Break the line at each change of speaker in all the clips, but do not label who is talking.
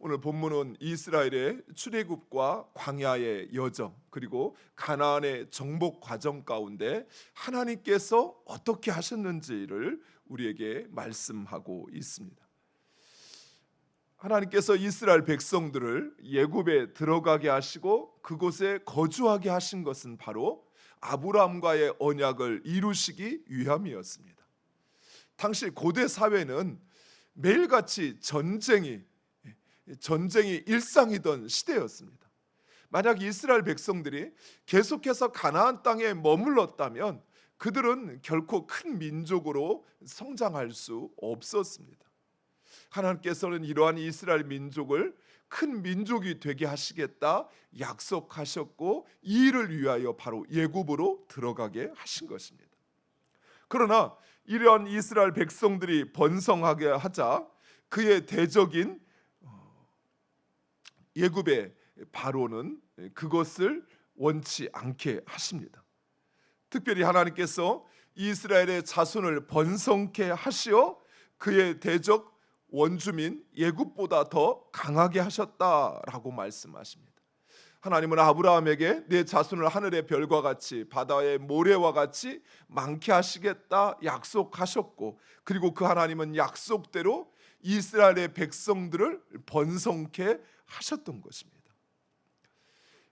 오늘 본문은 이스라엘의 출애굽과 광야의 여정, 그리고 가나안의 정복 과정 가운데 하나님께서 어떻게 하셨는지를 우리에게 말씀하고 있습니다. 하나님께서 이스라엘 백성들을 애굽에 들어가게 하시고 그곳에 거주하게 하신 것은 바로 아브라함과의 언약을 이루시기 위함이었습니다. 당시 고대 사회는 매일같이 전쟁이 일상이던 시대였습니다. 만약 이스라엘 백성들이 계속해서 가나안 땅에 머물렀다면 그들은 결코 큰 민족으로 성장할 수 없었습니다. 하나님께서는 이러한 이스라엘 민족을 큰 민족이 되게 하시겠다 약속하셨고, 이 일을 위하여 바로 애굽으로 들어가게 하신 것입니다. 그러나 이러한 이스라엘 백성들이 번성하게 하자 그의 대적인 애굽의 바로는 그것을 원치 않게 하십니다. 특별히 하나님께서 이스라엘의 자손을 번성케 하시어 그의 대적 원주민 애굽보다 더 강하게 하셨다라고 말씀하십니다. 하나님은 아브라함에게 내 자손을 하늘의 별과 같이 바다의 모래와 같이 많게 하시겠다 약속하셨고, 그리고 그 하나님은 약속대로 이스라엘의 백성들을 번성케 하셨던 것입니다.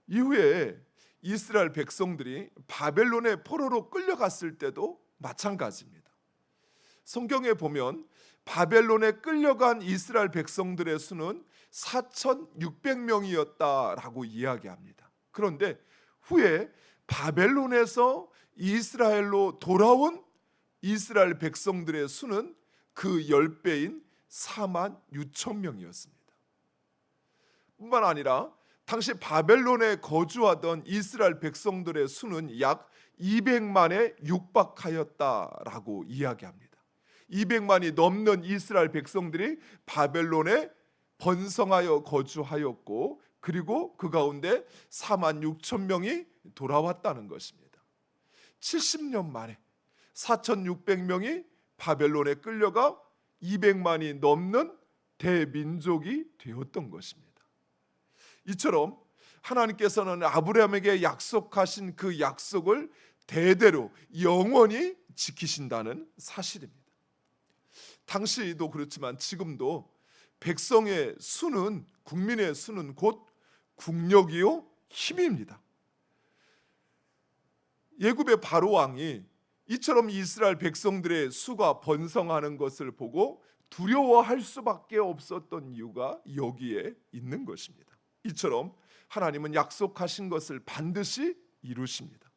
이후에 이스라엘 백성들이 바벨론의 포로로 끌려갔을 때도 마찬가지입니다. 성경에 보면 바벨론에 끌려간 이스라엘 백성들의 수는 4,600명이었다라고 이야기합니다. 그런데 후에 바벨론에서 이스라엘로 돌아온 이스라엘 백성들의 수는 그 10배인 46,000명이었습니다. 뿐만 아니라 당시 바벨론에 거주하던 이스라엘 백성들의 수는 약 200만에 육박하였다라고 이야기합니다. 200만이 넘는 이스라엘 백성들이 바벨론에 번성하여 거주하였고, 그리고 그 가운데 46,000명이 돌아왔다는 것입니다. 70년 만에 4,600명이 바벨론에 끌려가 200만이 넘는 대민족이 되었던 것입니다. 이처럼 하나님께서는 아브라함에게 약속하신 그 약속을 대대로 영원히 지키신다는 사실입니다. 당시도 그렇지만 지금도 백성의 수는, 국민의 수는 곧 국력이요 힘입니다. 애굽의 바로 왕이 이처럼 이스라엘 백성들의 수가 번성하는 것을 보고 두려워할 수밖에 없었던 이유가 여기에 있는 것입니다. 이처럼 하나님은 약속하신 것을 반드시 이루십니다.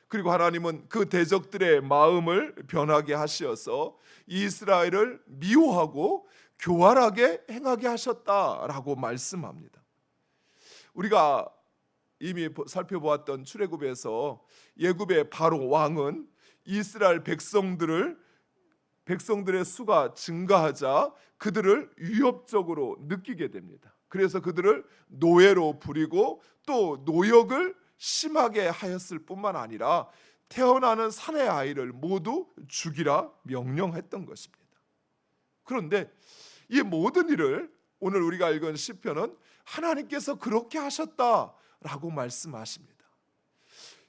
그리고 하나님은 그 대적들의 마음을 변하게 하셔서 이스라엘을 미워하고 교활하게 행하게 하셨다라고 말씀합니다. 우리가 이미 살펴보았던 출애굽에서 애굽의 바로 왕은 이스라엘 백성들의 수가 증가하자 그들을 위협적으로 느끼게 됩니다. 그래서 그들을 노예로 부리고 또 노역을 심하게 하였을 뿐만 아니라 태어나는 사내 아이를 모두 죽이라 명령했던 것입니다. 그런데 이 모든 일을 오늘 우리가 읽은 시편은 하나님께서 그렇게 하셨다라고 말씀하십니다.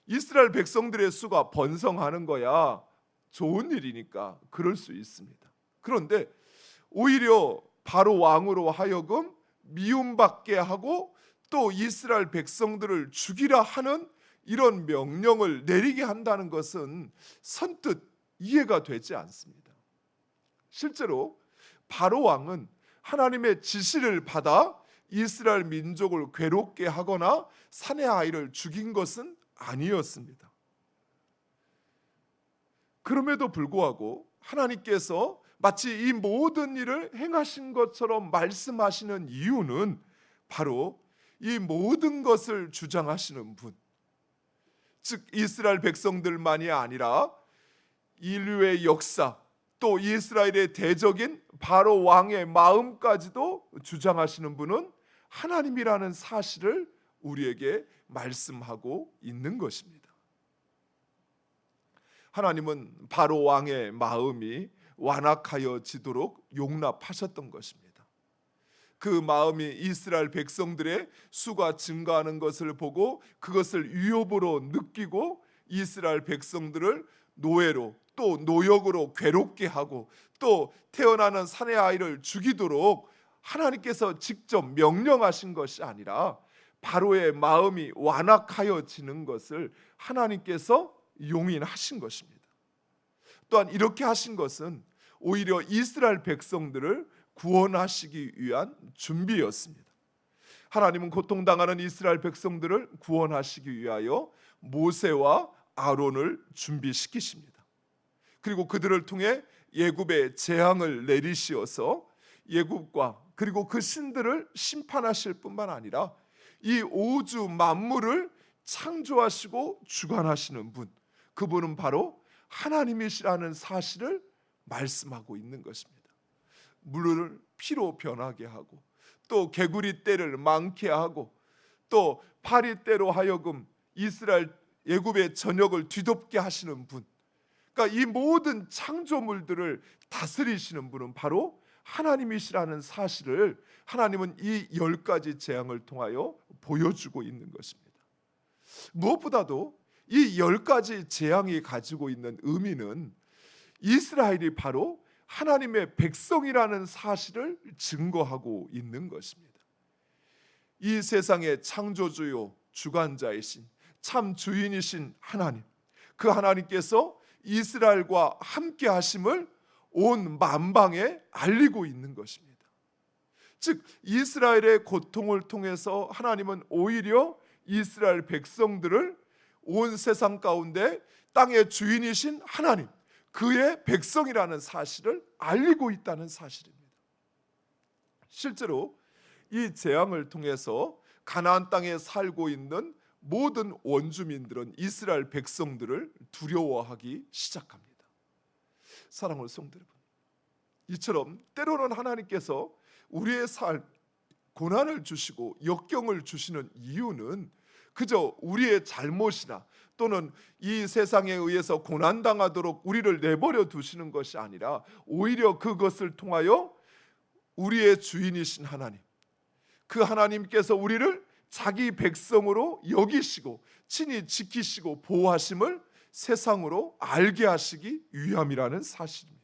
이스라엘 백성들의 수가 번성하는 거야 좋은 일이니까 그럴 수 있습니다. 그런데 오히려 바로 왕으로 하여금 미움받게 하고 또 이스라엘 백성들을 죽이라 하는 이런 명령을 내리게 한다는 것은 선뜻 이해가 되지 않습니다. 실제로 바로 왕은 하나님의 지시를 받아 이스라엘 민족을 괴롭게 하거나 사내 아이를 죽인 것은 아니었습니다. 그럼에도 불구하고 하나님께서 마치 이 모든 일을 행하신 것처럼 말씀하시는 이유는 바로 이 모든 것을 주장하시는 분, 즉 이스라엘 백성들만이 아니라 인류의 역사, 또 이스라엘의 대적인 바로 왕의 마음까지도 주장하시는 분은 하나님이라는 사실을 우리에게 말씀하고 있는 것입니다. 하나님은 바로 왕의 마음이 완악하여지도록 용납하셨던 것입니다. 그 마음이 이스라엘 백성들의 수가 증가하는 것을 보고 그것을 위협으로 느끼고 이스라엘 백성들을 노예로 또 노역으로 괴롭게 하고 또 태어나는 사내 아이를 죽이도록 하나님께서 직접 명령하신 것이 아니라 바로의 마음이 완악하여지는 것을 하나님께서 용인하신 것입니다. 또한 이렇게 하신 것은 오히려 이스라엘 백성들을 구원하시기 위한 준비였습니다. 하나님은 고통당하는 이스라엘 백성들을 구원하시기 위하여 모세와 아론을 준비시키십니다. 그리고 그들을 통해 애굽의 재앙을 내리시어서 애굽과 그리고 그 신들을 심판하실 뿐만 아니라 이 우주 만물을 창조하시고 주관하시는 분, 그분은 바로 하나님이시라는 사실을 말씀하고 있는 것입니다. 물을 피로 변하게 하고 또 개구리 떼를 많게 하고 또 파리 떼로 하여금 이스라엘 애굽의 전역을 뒤덮게 하시는 분, 그러니까 이 모든 창조물들을 다스리시는 분은 바로 하나님이시라는 사실을 하나님은 이 10가지 재앙을 통하여 보여주고 있는 것입니다. 무엇보다도 이 10가지 재앙이 가지고 있는 의미는 이스라엘이 바로 하나님의 백성이라는 사실을 증거하고 있는 것입니다. 이 세상의 창조주요 주관자이신 참 주인이신 하나님, 그 하나님께서 이스라엘과 함께 하심을 온 만방에 알리고 있는 것입니다. 즉 이스라엘의 고통을 통해서 하나님은 오히려 이스라엘 백성들을 온 세상 가운데 땅의 주인이신 하나님, 그의 백성이라는 사실을 알리고 있다는 사실입니다. 실제로 이 재앙을 통해서 가나안 땅에 살고 있는 모든 원주민들은 이스라엘 백성들을 두려워하기 시작합니다. 사랑하는 성도 여러분, 이처럼 때로는 하나님께서 우리의 삶 고난을 주시고 역경을 주시는 이유는 그저 우리의 잘못이나 또는 이 세상에 의해서 고난당하도록 우리를 내버려 두시는 것이 아니라 오히려 그것을 통하여 우리의 주인이신 하나님, 그 하나님께서 우리를 자기 백성으로 여기시고 친히 지키시고 보호하심을 세상으로 알게 하시기 위함이라는 사실입니다.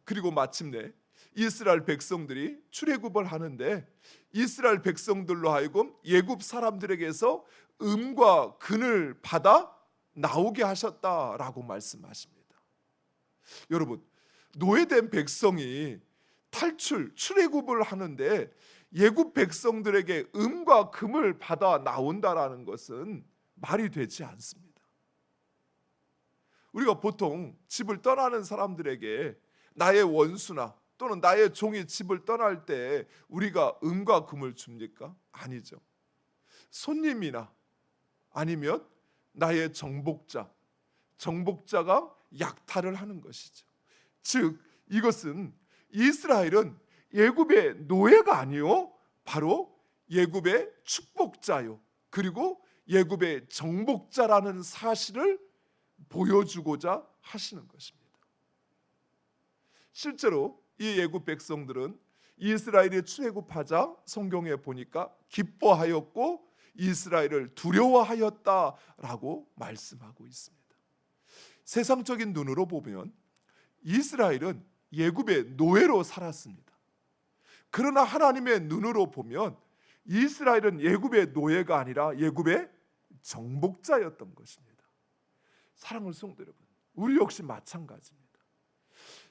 그리고 마침내 이스라엘 백성들이 출애굽을 하는데 이스라엘 백성들로 하여금 애굽 사람들에게서 음과 근을 받아 나오게 하셨다라고 말씀하십니다. 여러분, 노예된 백성이 출애굽을 하는데 애굽 백성들에게 음과 금을 받아 나온다라는 것은 말이 되지 않습니다. 우리가 보통 집을 떠나는 사람들에게 나의 원수나 또는 나의 종이 집을 떠날 때 우리가 음과 금을 줍니까? 아니죠. 손님이나 아니면 나의 정복자가 약탈을 하는 것이죠. 즉 이것은 이스라엘은 애굽의 노예가 아니요 바로 애굽의 축복자요 그리고 애굽의 정복자라는 사실을 보여주고자 하시는 것입니다. 실제로 이 애굽 백성들은 이스라엘이 출애굽하자 성경에 보니까 기뻐하였고 이스라엘을 두려워하였다라고 말씀하고 있습니다. 세상적인 눈으로 보면 이스라엘은 애굽의 노예로 살았습니다. 그러나 하나님의 눈으로 보면 이스라엘은 애굽의 노예가 아니라 애굽의 정복자였던 것입니다. 사랑하는 성도 여러분, 우리 역시 마찬가지입니다.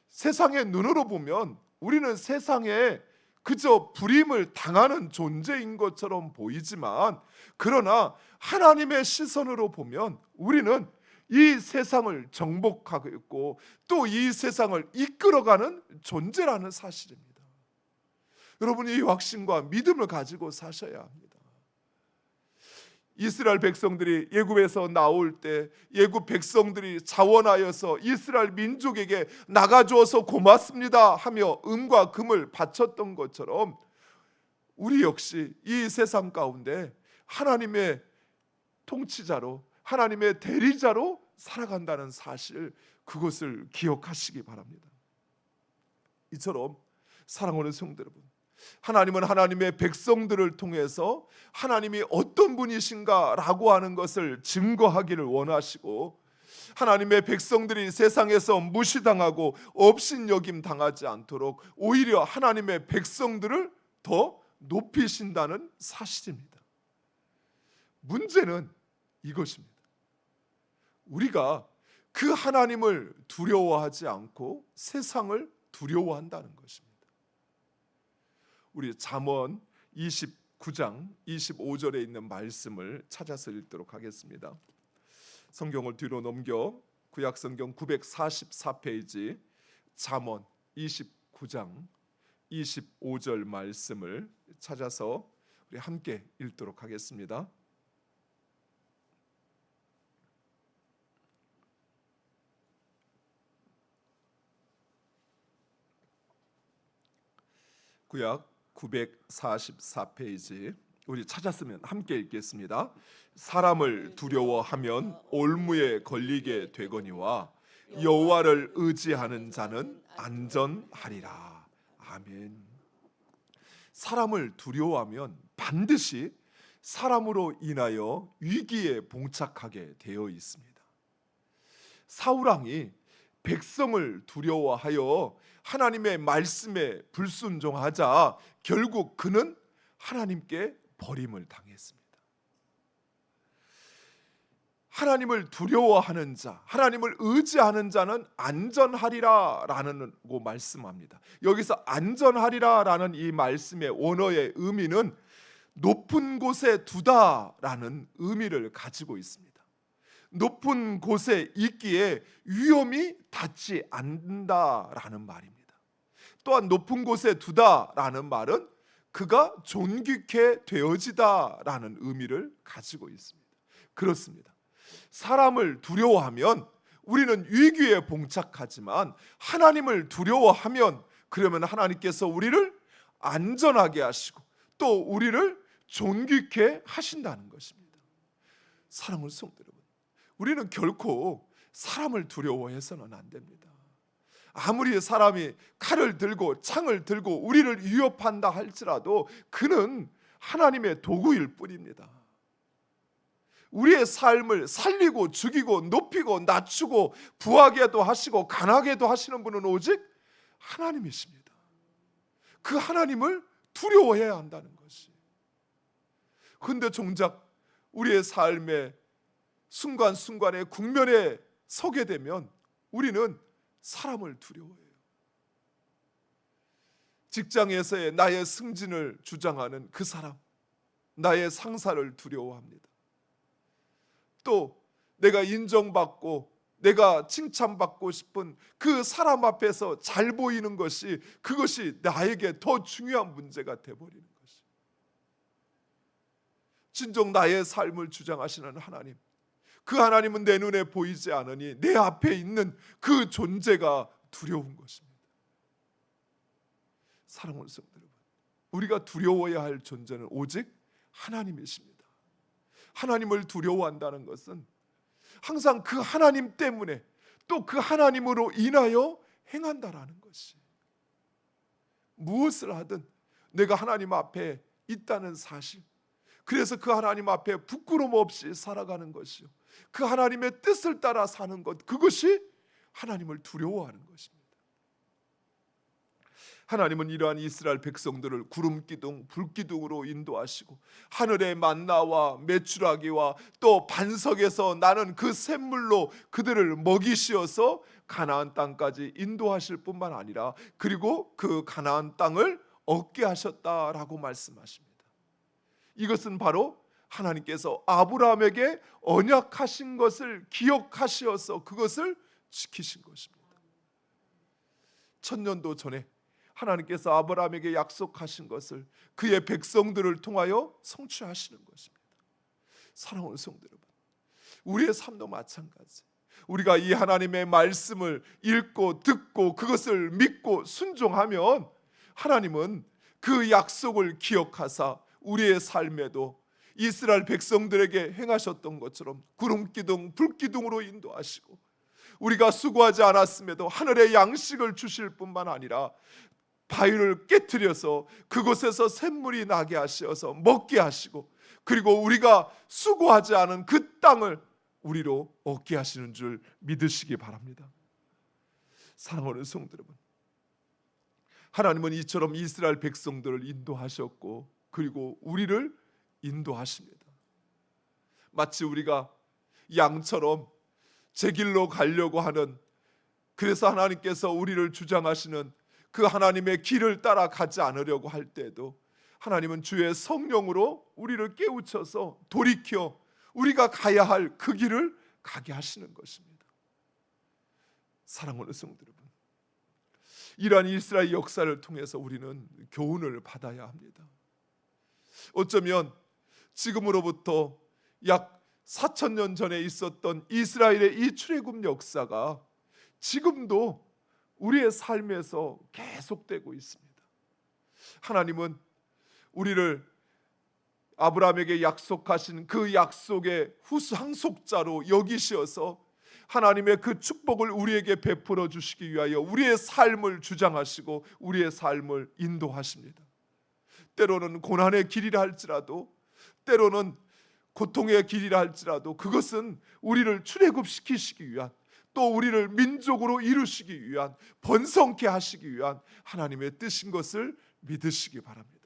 세상의 눈으로 보면 우리는 세상에 그저 불임을 당하는 존재인 것처럼 보이지만 그러나 하나님의 시선으로 보면 우리는 이 세상을 정복하고 있고 또 이 세상을 이끌어가는 존재라는 사실입니다. 여러분이 이 확신과 믿음을 가지고 사셔야 합니다. 이스라엘 백성들이 애굽에서 나올 때 애굽 백성들이 자원하여서 이스라엘 민족에게 나가주어서 고맙습니다 하며 은과 금을 바쳤던 것처럼 우리 역시 이 세상 가운데 하나님의 통치자로 하나님의 대리자로 살아간다는 사실, 그것을 기억하시기 바랍니다. 이처럼 사랑하는 성도 여러분, 하나님은 하나님의 백성들을 통해서 하나님이 어떤 분이신가라고 하는 것을 증거하기를 원하시고, 하나님의 백성들이 세상에서 무시당하고 업신여김 당하지 않도록 오히려 하나님의 백성들을 더 높이신다는 사실입니다. 문제는 이것입니다. 우리가 그 하나님을 두려워하지 않고 세상을 두려워한다는 것입니다. 우리 잠언 29장 25절에 있는 말씀을 찾아서 읽도록 하겠습니다. 성경을 뒤로 넘겨 구약성경 944페이지 잠언 29장 25절 말씀을 찾아서 우리 함께 읽도록 하겠습니다. 구약 944페이지 우리 찾았으면 함께 읽겠습니다. 사람을 두려워하면 올무에 걸리게 되거니와 여호와를 의지하는 자는 안전하리라. 아멘. 사람을 두려워하면 반드시 사람으로 인하여 위기에 봉착하게 되어 있습니다. 사울왕이 백성을 두려워하여 하나님의 말씀에 불순종하자 결국 그는 하나님께 버림을 당했습니다. 하나님을 두려워하는 자, 하나님을 의지하는 자는 안전하리라라고 말씀합니다. 여기서 안전하리라라는 이 말씀의 원어의 의미는 높은 곳에 두다라는 의미를 가지고 있습니다. 높은 곳에 있기에 위험이 닿지 않는다라는 말입니다. 또한 높은 곳에 두다라는 말은 그가 존귀케 되어지다라는 의미를 가지고 있습니다. 그렇습니다. 사람을 두려워하면 우리는 위기에 봉착하지만 하나님을 두려워하면 그러면 하나님께서 우리를 안전하게 하시고 또 우리를 존귀케 하신다는 것입니다. 사랑하는 성도 여러분, 우리는 결코 사람을 두려워해서는 안 됩니다. 아무리 사람이 칼을 들고 창을 들고 우리를 위협한다 할지라도 그는 하나님의 도구일 뿐입니다. 우리의 삶을 살리고 죽이고 높이고 낮추고 부하게도 하시고 강하게도 하시는 분은 오직 하나님이십니다. 그 하나님을 두려워해야 한다는 것이. 그런데 정작 우리의 삶의 순간순간의 국면에 서게 되면 우리는 사람을 두려워해요. 직장에서의 나의 승진을 주장하는 그 사람, 나의 상사를 두려워합니다. 또 내가 인정받고 내가 칭찬받고 싶은 그 사람 앞에서 잘 보이는 것이 그것이 나에게 더 중요한 문제가 되어버리는 것이. 진정 나의 삶을 주장하시는 하나님, 그 하나님은 내 눈에 보이지 않으니 내 앞에 있는 그 존재가 두려운 것입니다. 사랑하는 성도 여러분, 우리가 두려워해야 할 존재는 오직 하나님이십니다. 하나님을 두려워한다는 것은 항상 그 하나님 때문에 또 그 하나님으로 인하여 행한다라는 것이. 무엇을 하든 내가 하나님 앞에 있다는 사실, 그래서 그 하나님 앞에 부끄러움 없이 살아가는 것이요, 그 하나님의 뜻을 따라 사는 것, 그것이 하나님을 두려워하는 것입니다. 하나님은 이러한 이스라엘 백성들을 구름기둥, 불기둥으로 인도하시고 하늘의 만나와 메추라기와 또 반석에서 나는 그 샘물로 그들을 먹이시어서 가나안 땅까지 인도하실 뿐만 아니라 그리고 그 가나안 땅을 얻게 하셨다라고 말씀하십니다. 이것은 바로 하나님께서 아브라함에게 언약하신 것을 기억하시어서 그것을 지키신 것입니다. 1000년도 전에 하나님께서 아브라함에게 약속하신 것을 그의 백성들을 통하여 성취하시는 것입니다. 사랑하는 성도 여러분, 우리의 삶도 마찬가지. 우리가 이 하나님의 말씀을 읽고 듣고 그것을 믿고 순종하면 하나님은 그 약속을 기억하사 우리의 삶에도 이스라엘 백성들에게 행하셨던 것처럼 구름기둥, 불기둥으로 인도하시고 우리가 수고하지 않았음에도 하늘의 양식을 주실 뿐만 아니라 바위를 깨트려서 그곳에서 샘물이 나게 하셔서 먹게 하시고, 그리고 우리가 수고하지 않은 그 땅을 우리로 얻게 하시는 줄 믿으시기 바랍니다. 사랑하는 성도 여러분, 하나님은 이처럼 이스라엘 백성들을 인도하셨고 그리고 우리를 인도하십니다. 마치 우리가 양처럼 제 길로 가려고 하는, 그래서 하나님께서 우리를 주장하시는 그 하나님의 길을 따라가지 않으려고 할 때에도 하나님은 주의 성령으로 우리를 깨우쳐서 돌이켜 우리가 가야 할 그 길을 가게 하시는 것입니다. 사랑하는 성도 여러분, 이러한 이스라엘 역사를 통해서 우리는 교훈을 받아야 합니다. 어쩌면 지금으로부터 약 4,000년 전에 있었던 이스라엘의 이 출애굽 역사가 지금도 우리의 삶에서 계속되고 있습니다. 하나님은 우리를 아브라함에게 약속하신 그 약속의 후상속자로 여기시어서 하나님의 그 축복을 우리에게 베풀어 주시기 위하여 우리의 삶을 주장하시고 우리의 삶을 인도하십니다. 때로는 고난의 길이라 할지라도, 때로는 고통의 길이라 할지라도 그것은 우리를 출애굽시키시기 위한, 또 우리를 민족으로 이루시기 위한, 번성케 하시기 위한 하나님의 뜻인 것을 믿으시기 바랍니다.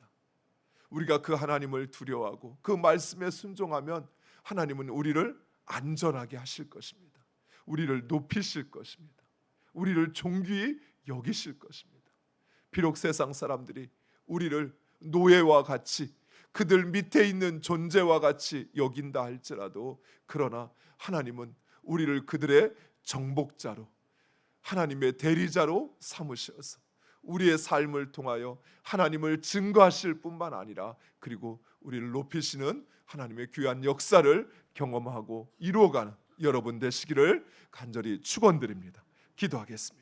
우리가 그 하나님을 두려워하고 그 말씀에 순종하면 하나님은 우리를 안전하게 하실 것입니다. 우리를 높이실 것입니다. 우리를 존귀히 여기실 것입니다. 비록 세상 사람들이 우리를 노예와 같이, 그들 밑에 있는 존재와 같이 여긴다 할지라도, 그러나 하나님은 우리를 그들의 정복자로, 하나님의 대리자로 삼으셔서 우리의 삶을 통하여 하나님을 증거하실 뿐만 아니라 그리고 우리를 높이시는 하나님의 귀한 역사를 경험하고 이루어가는 여러분 되시기를 간절히 축원드립니다. 기도하겠습니다.